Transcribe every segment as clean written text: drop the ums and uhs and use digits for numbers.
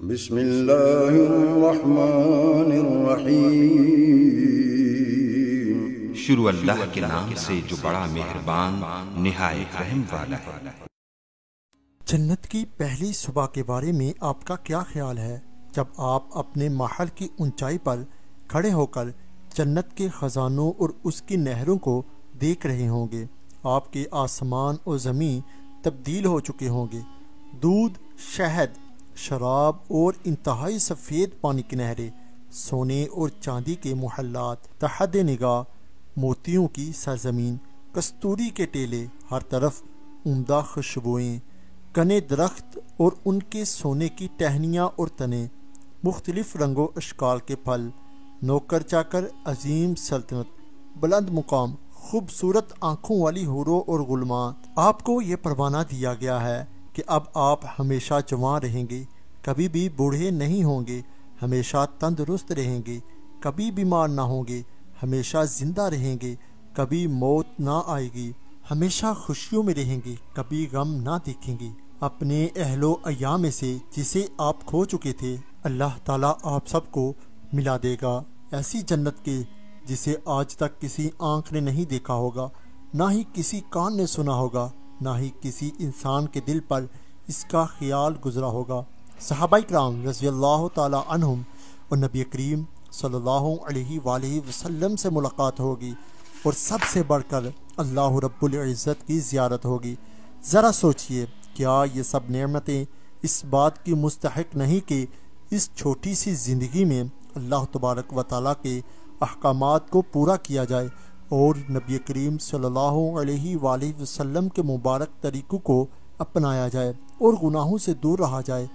بسم اللہ الرحمن الرحیم۔ شروع اللہ کے نام سے جو بڑا مہربان نہایت رحم والا ہے۔ جنت کی پہلی صبح کے بارے میں آپ کا کیا خیال ہے؟ جب آپ اپنے محل کی اونچائی پر کھڑے ہو کر جنت کے خزانوں اور اس کی نہروں کو دیکھ رہے ہوں گے، آپ کے آسمان اور زمین تبدیل ہو چکے ہوں گے، دودھ، شہد، شراب اور انتہائی سفید پانی کی نہریں، سونے اور چاندی کے محلات، تحت نگاہ موتیوں کی سرزمین، کستوری کے ٹیلے، ہر طرف عمدہ خوشبوئیں، گنے درخت اور ان کے سونے کی ٹہنیاں اور تنے، مختلف رنگ و اشکال کے پھل، نوکر چاکر، عظیم سلطنت، بلند مقام، خوبصورت آنکھوں والی حوروں اور غلامات۔ آپ کو یہ پروانہ دیا گیا ہے کہ اب آپ ہمیشہ جوان رہیں گے، کبھی بھی بوڑھے نہیں ہوں گے، ہمیشہ تندرست رہیں گے، کبھی بیمار نہ ہوں گے، ہمیشہ زندہ رہیں گے، کبھی موت نہ آئے گی، ہمیشہ خوشیوں میں رہیں گے، کبھی غم نہ دیکھیں گے۔ اپنے اہل و ایام میں سے جسے آپ کھو چکے تھے، اللہ تعالیٰ آپ سب کو ملا دے گا، ایسی جنت کے جسے آج تک کسی آنکھ نے نہیں دیکھا ہوگا، نہ ہی کسی کان نے سنا ہوگا، نہ ہی کسی انسان کے دل پر اس کا خیال گزرا ہوگا۔ صحابہ کرام رضی اللہ تعالیٰ عنہم اور نبی کریم صلی اللہ علیہ وآلہ وسلم سے ملاقات ہوگی، اور سب سے بڑھ کر اللہ رب العزت کی زیارت ہوگی۔ ذرا سوچئے، کیا یہ سب نعمتیں اس بات کی مستحق نہیں کہ اس چھوٹی سی زندگی میں اللہ تبارک و تعالیٰ کے احکامات کو پورا کیا جائے اور نبی کریم صلی اللہ علیہ وآلہ وسلم کے مبارک طریقوں کو اپنایا جائے اور گناہوں سے دور رہا جائے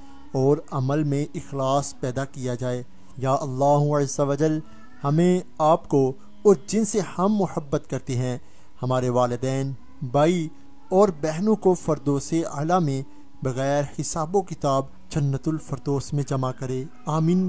اور عمل میں اخلاص پیدا کیا جائے۔ یا اللہ عز و جل ہمیں، آپ کو اور جن سے ہم محبت کرتے ہیں، ہمارے والدین، بھائی اور بہنوں کو فردوس اعلیٰ میں بغیر حساب و کتاب جنت الفردوس میں جمع کرے، آمین۔